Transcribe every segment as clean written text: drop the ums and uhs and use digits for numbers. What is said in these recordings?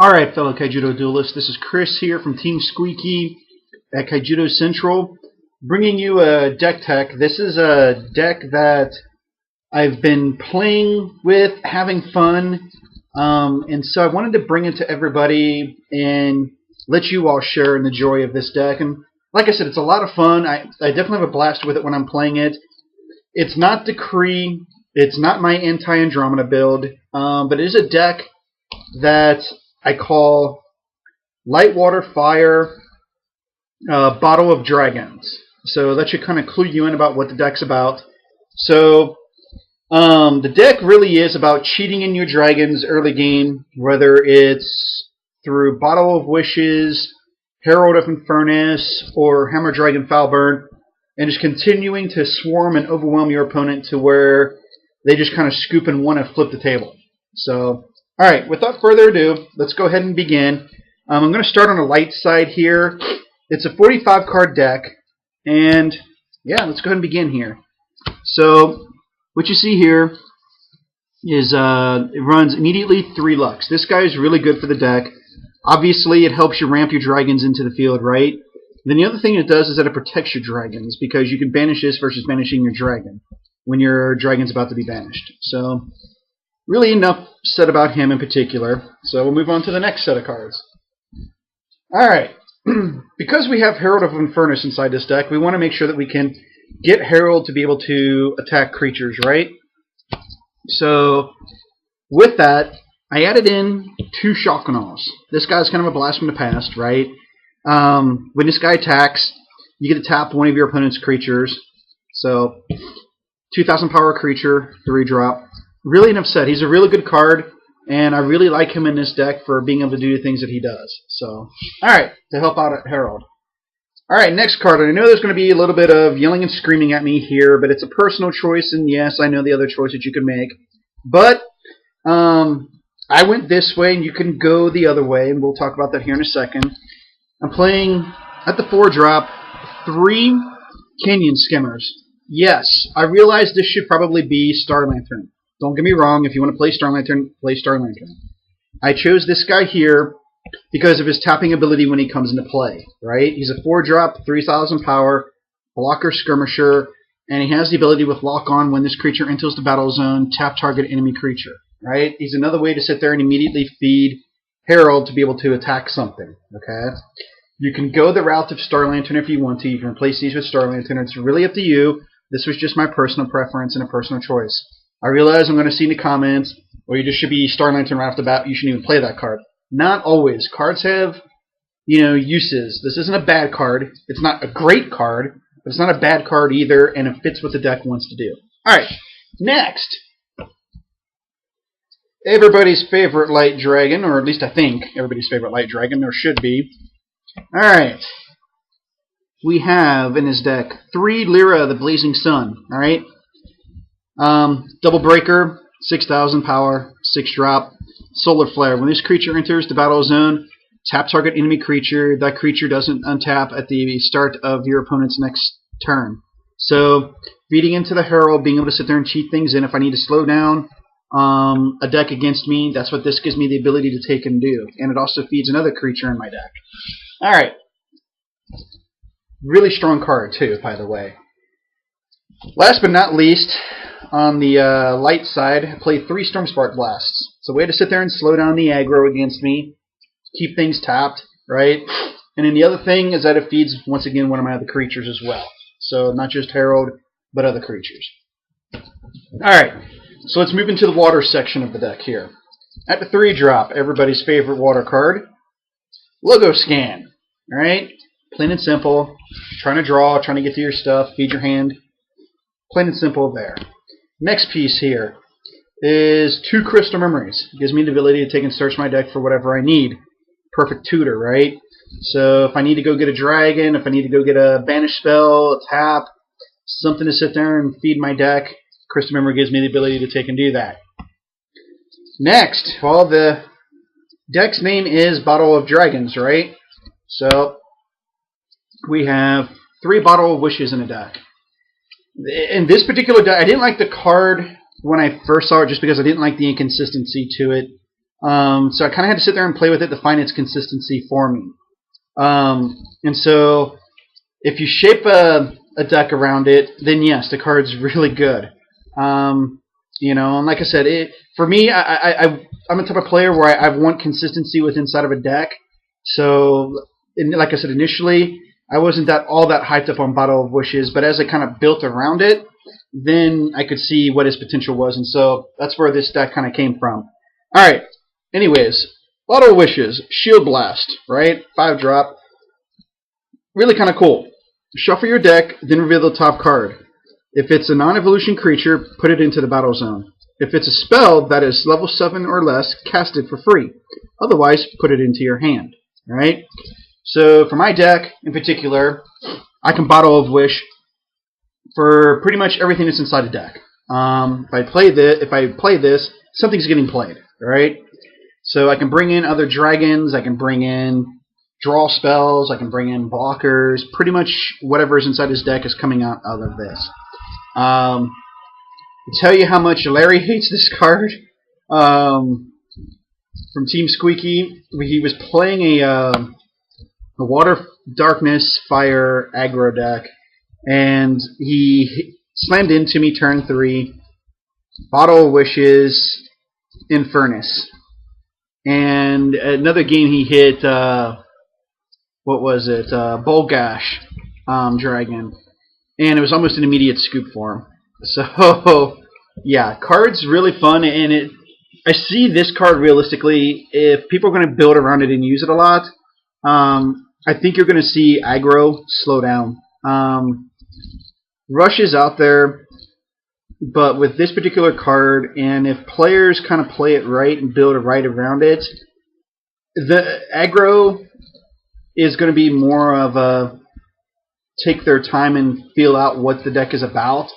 Alright, fellow Kaijudo duelists, this is Chris here from Team Squeaky at Kaijudo Central, bringing you a deck tech. This is a deck that I've been playing with, having fun, and so I wanted to bring it to everybody and let you all share in the joy of this deck. And like I said, it's a lot of fun. I definitely have a blast with it when I'm playing it. It's not Decree, it's not my anti-Andromeda build, but it is a deck that I call Light Water Fire Bottle of Dragons. So that should kind of clue you in about what the deck's about. So the deck really is about cheating in your dragons early game, whether it's through Bottle of Wishes, Herald of Infernus, or Hammer Dragon Falburn, and just continuing to swarm and overwhelm your opponent to where they just kind of scoop and want to flip the table. So, alright, without further ado, let's go ahead and begin. I'm going to start on the light side here. It's a 45 card deck, and yeah, let's go ahead and begin here. So, what you see here is it runs immediately 3 Lux. This guy is really good for the deck. Obviously, it helps you ramp your dragons into the field, right? Then the other thing it does is that it protects your dragons, because you can banish this versus banishing your dragon when your dragon's about to be banished. So, really enough said about him in particular. So we'll move on to the next set of cards. Alright, because we have Herald of Infernus inside this deck, we want to make sure that we can get Herald to be able to attack creatures, right? So, with that, I added in 2 Shulkanals. This guy's kind of a blast from the past, right? When this guy attacks, you get to tap one of your opponent's creatures. So, 2,000 power creature, 3-drop. Really enough said. He's a really good card, and I really like him in this deck for being able to do the things that he does. So, alright, to help out at Herald. Alright, next card. I know there's going to be a little bit of yelling and screaming at me here, but it's a personal choice, and yes, I know the other choice that you can make. But, I went this way, and you can go the other way, and we'll talk about that here in a second. I'm playing, at the 4-drop, 3 Canyon Skimmers. Yes, I realize this should probably be Star Lantern. Don't get me wrong, if you want to play Star Lantern, play Star Lantern. I chose this guy here because of his tapping ability when he comes into play, right? He's a 4-drop, 3,000 power, blocker skirmisher, and he has the ability with lock on when this creature enters the battle zone, tap target enemy creature, right? He's another way to sit there and immediately feed Herald to be able to attack something, okay? You can go the route of Star Lantern if you want to. You can replace these with Star Lantern. It's really up to you. This was just my personal preference and a personal choice. I realize I'm going to see in the comments, or you just should be Star Lantern right off the bat. You shouldn't even play that card. Not always. Cards have, uses. This isn't a bad card. It's not a great card, but it's not a bad card either, and it fits what the deck wants to do. Alright, next. Everybody's favorite light dragon, or at least I think everybody's favorite light dragon. There should be. Alright. We have in his deck 3 Lyra, the Blazing Sun. Alright. Double Breaker, 6,000 power, 6-drop, Solar Flare. When this creature enters the battle zone, tap target enemy creature. That creature doesn't untap at the start of your opponent's next turn. So, feeding into the Herald, being able to sit there and cheat things in if I need to slow down a deck against me, that's what this gives me the ability to take and do. And it also feeds another creature in my deck. Alright. Really strong card, too, by the way. Last but not least, on the light side, I play 3 Stormspark Blasts. It's a way to sit there and slow down the aggro against me, keep things tapped, right? And then the other thing is that it feeds, once again, one of my other creatures as well. So not just Herald, but other creatures. Alright, so let's move into the water section of the deck here. At the 3-drop, everybody's favorite water card, Logo Scan. Alright, plain and simple. Trying to draw, trying to get to your stuff, feed your hand. Plain and simple there. Next piece here is 2 Crystal Memories. It gives me the ability to take and search my deck for whatever I need. Perfect tutor, right? So if I need to go get a dragon, if I need to go get a banish spell, a tap, something to sit there and feed my deck, Crystal Memory gives me the ability to take and do that. Next, well, the deck's name is Bottle of Dragons, right? So we have 3 Bottle of Wishes in a deck. In this particular deck, I didn't like the card when I first saw it, just because I didn't like the inconsistency to it. So I kind of had to sit there and play with it to find its consistency for me. And so if you shape a deck around it, then yes, the card's really good. You know, and like I said, for me, I'm the type of player where I want consistency with inside of a deck. So, like I said, initially, I wasn't all that hyped up on Bottle of Wishes, but as I kind of built around it, then I could see what his potential was, and so that's where this deck kind of came from. All right. Anyways, Bottle of Wishes, Shield Blast, right? 5-drop. Really kind of cool. Shuffle your deck, then reveal the top card. If it's a non-evolution creature, put it into the battle zone. If it's a spell that is level 7 or less, cast it for free. Otherwise, put it into your hand. All right? So for my deck in particular, I can Bottle of Wish for pretty much everything that's inside the deck. If I play this, something's getting played. All right? So I can bring in other dragons. I can bring in draw spells. I can bring in blockers. Pretty much whatever's inside his deck is coming out of this. To tell you how much Larry hates this card, from Team Squeaky, he was playing a Water, Darkness, Fire aggro deck, and he slammed into me turn 3, Bottle of Wishes, Infernus. And another game he hit, what was it, Bolgash Dragon. And it was almost an immediate scoop for him. So, yeah, card's really fun, and I see this card realistically, if people are going to build around it and use it a lot, I think you're going to see aggro slow down. Rush is out there, but with this particular card, and if players kind of play it right and build it right around it, the aggro is going to be more of a take their time and feel out what the deck is about.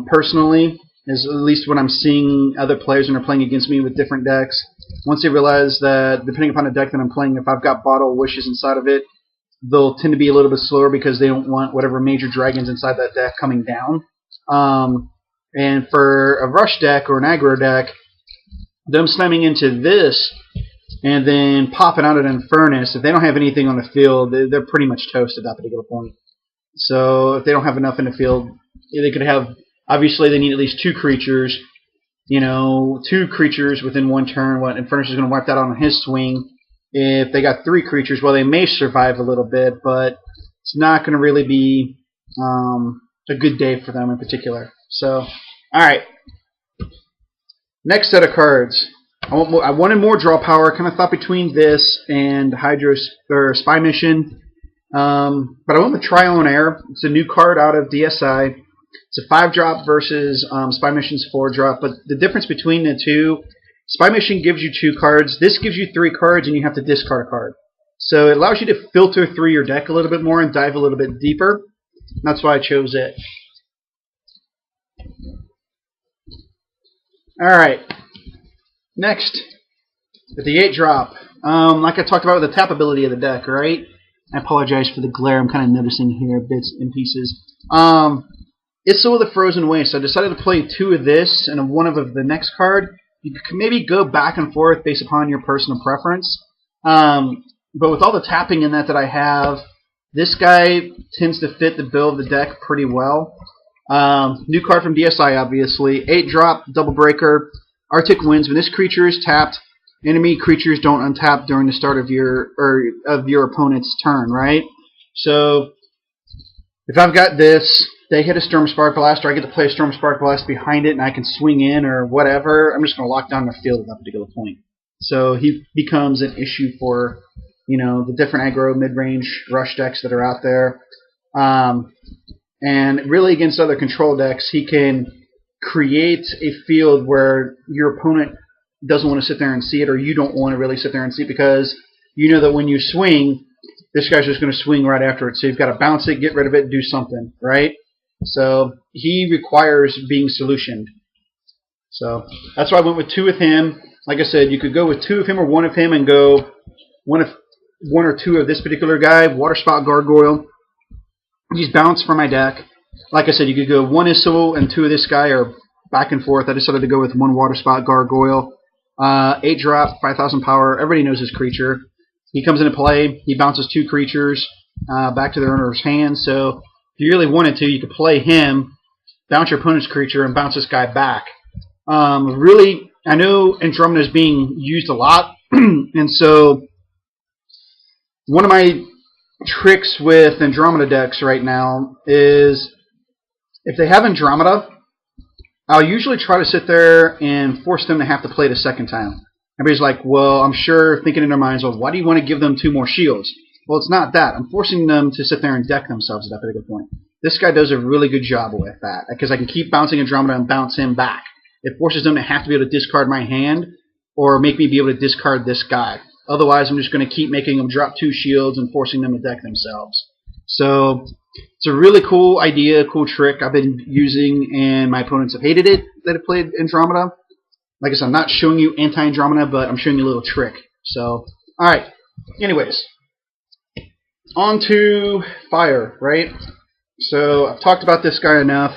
Personally, is at least when I'm seeing other players when they're playing against me with different decks, once they realize that depending upon the deck that I'm playing, if I've got Bottle of Wishes inside of it, they'll tend to be a little bit slower because they don't want whatever major dragons inside that deck coming down. And for a Rush deck or an aggro deck, them slamming into this and then popping out an Infernus, if they don't have anything on the field, they're pretty much toast at that particular point. So if they don't have enough in the field, they could have, obviously they need at least 2 creatures. You know, 2 creatures within one turn. What Infernus is going to wipe that out on his swing. If they got 3 creatures, well, they may survive a little bit, but it's not going to really be a good day for them in particular. So, alright. Next set of cards. I wanted more draw power. Kind of thought between this and Spy Mission. But I went with Trial and Error. It's a new card out of DSI. It's a 5-drop versus Spy Mission's 4-drop. But the difference between the two, Spy Mission gives you 2 cards. This gives you 3 cards, and you have to discard a card. So it allows you to filter through your deck a little bit more and dive a little bit deeper. That's why I chose it. Alright. Next, with the 8-drop. Like I talked about with the tap ability of the deck, right? I apologize for the glare. I'm kind of noticing here bits and pieces. It's Soul of the Frozen Waste. So I decided to play 2 of this and 1 of the next card. You can maybe go back and forth based upon your personal preference. But with all the tapping in that I have, this guy tends to fit the bill of the deck pretty well. New card from DSI, obviously. 8-drop, Double Breaker. Arctic Winds. When this creature is tapped, enemy creatures don't untap during the start of your opponent's turn, right? So if I've got this, they hit a Storm Spark Blast, or I get to play a Storm Spark Blast behind it, and I can swing in or whatever. I'm just going to lock down the field at that particular point. So he becomes an issue for, you know, the different aggro mid-range rush decks that are out there. And really against other control decks, he can create a field where your opponent doesn't want to sit there and see it, or you don't want to really sit there and see it, because you know that when you swing, this guy's just going to swing right after it. So you've got to bounce it, get rid of it, do something, right? So he requires being solutioned. So that's why I went with 2 with him. Like I said, you could go with 2 of him or 1 of him and go one or 2 of this particular guy. Water Spout Gargoyle. He's balanced for my deck. Like I said, you could go 1 Issel and 2 of this guy, or back and forth. I decided to go with 1 water spot Gargoyle. 8 drop, 5,000 power. Everybody knows his creature. He comes into play. He bounces 2 creatures back to their owner's hand. So if you really wanted to, you could play him, bounce your opponent's creature, and bounce this guy back. Really, I know Andromeda is being used a lot, and so one of my tricks with Andromeda decks right now is if they have Andromeda, I'll usually try to sit there and force them to have to play it a second time. Everybody's like, well, I'm sure thinking in their minds, well, why do you want to give them 2 more shields? Well, it's not that. I'm forcing them to sit there and deck themselves at that particular point. This guy does a really good job with that because I can keep bouncing Andromeda and bounce him back. It forces them to have to be able to discard my hand or make me be able to discard this guy. Otherwise, I'm just going to keep making them drop 2 shields and forcing them to deck themselves. So it's a really cool idea, cool trick I've been using, and my opponents have hated it that have played Andromeda. Like I said, I'm not showing you anti-Andromeda, but I'm showing you a little trick. So, alright. Anyways, on to fire, right? So I've talked about this guy enough.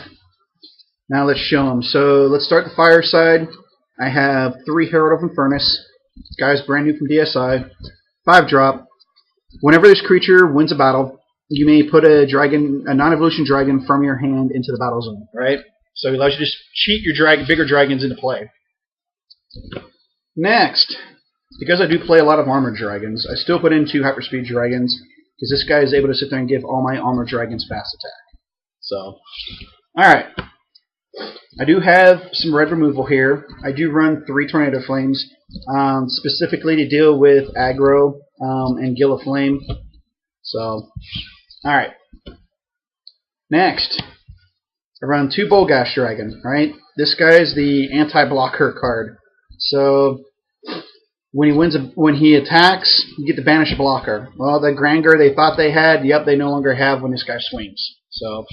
Now let's show him. So let's start the fire side. I have 3 Herald of Infernus. This guy's brand new from DSI. 5 drop. Whenever this creature wins a battle, you may put a dragon, a non-evolution dragon from your hand into the battle zone, right? So it allows you to cheat your bigger dragons into play. Next, because I do play a lot of armored dragons, I still put in 2 hyperspeed dragons because this guy is able to sit there and give all my armored dragons fast attack. So, alright. I do have some red removal here. I do run 3 Tornado Flames, specifically to deal with aggro and Gill of Flame. So, alright. Next, I run 2 Bolgash Dragon, right? This guy is the anti-blocker card. So, when he attacks, you get to banish a blocker. Well, the Granger they thought they had, yep, they no longer have when this guy swings. So,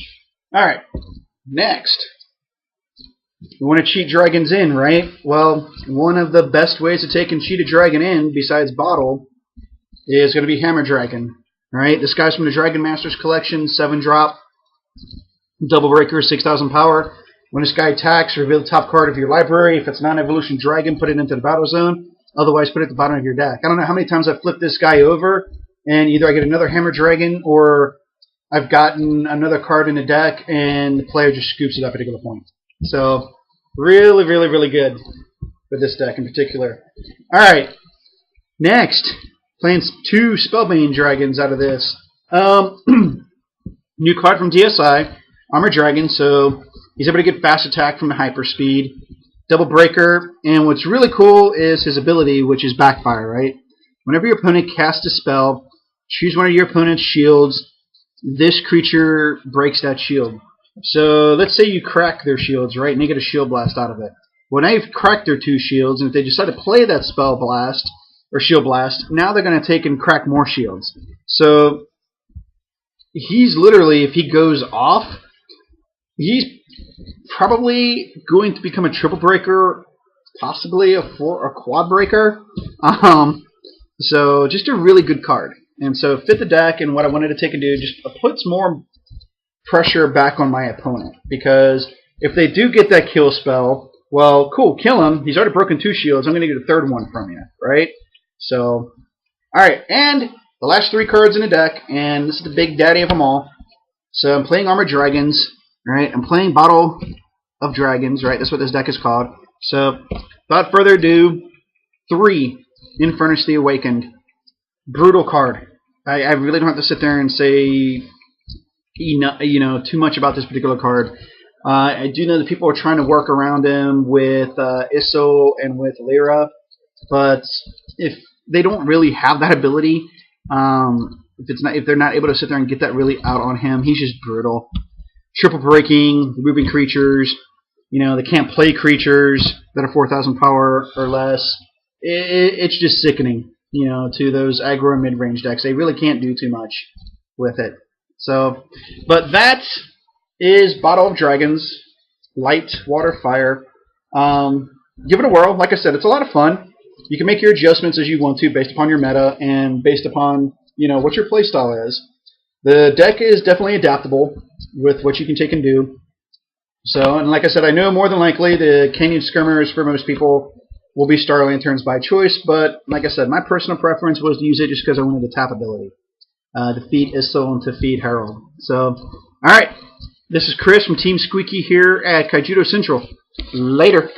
alright. Next, we want to cheat dragons in, right? Well, one of the best ways to take and cheat a dragon in, besides Bottle, is going to be Hammer Dragon, right? This guy's from the Dragon Masters collection, 7 drop, double breaker, 6,000 power. When this guy attacks, reveal the top card of your library. If it's non-evolution dragon, put it into the battle zone. Otherwise, put it at the bottom of your deck. I don't know how many times I've flipped this guy over, and either I get another Hammer Dragon, or I've gotten another card in the deck, and the player just scoops it at a particular point. So, really, really, really good with this deck in particular. Alright, next, playing 2 Spellbane Dragons out of this. New card from DSI, Armor Dragon, so he's able to get fast attack from the hyperspeed, double breaker, and what's really cool is his ability, which is Backfire, right? Whenever your opponent casts a spell, choose one of your opponent's shields, this creature breaks that shield. So let's say you crack their shields, right, and they get a shield blast out of it. Well, now you've cracked their 2 shields, and if they decide to play that spell blast, or shield blast, now they're going to take and crack more shields. So he's literally, if he goes off, he's probably going to become a triple breaker, possibly a quad breaker. So just a really good card. And so fit the deck, and what I wanted to take and do just puts more pressure back on my opponent, because if they do get that kill spell, well, cool, kill him. He's already broken 2 shields. I'm going to get a 3rd one from you, right? So, alright, and the last 3 cards in the deck, and this is the big daddy of them all. So I'm playing Armored Dragons, right? I'm playing Bottle of Dragons, right? That's what this deck is called. So, without further ado, 3 Infernus the Awakened. Brutal card. I really don't have to sit there and say too much about this particular card. I do know that people are trying to work around him with Issel and with Lyra, but if they don't really have that ability, if they're not able to sit there and get that really out on him, he's just brutal. Triple breaking, removing creatures, they can't play creatures that are 4,000 power or less. It's just sickening, to those aggro and mid-range decks. They really can't do too much with it. So, but that is Bottle of Dragons, Light, Water, Fire. Give it a whirl. Like I said, it's a lot of fun. You can make your adjustments as you want to based upon your meta and based upon, what your playstyle is. The deck is definitely adaptable with what you can take and do. So, and like I said, I know more than likely the Canyon Skimmers for most people will be Star Lanterns by choice, but like I said, my personal preference was to use it just because I wanted the tap ability. Defeat Istil and defeat Herald. So, alright, this is Chris from Team Squeaky here at Kaijudo Central. Later.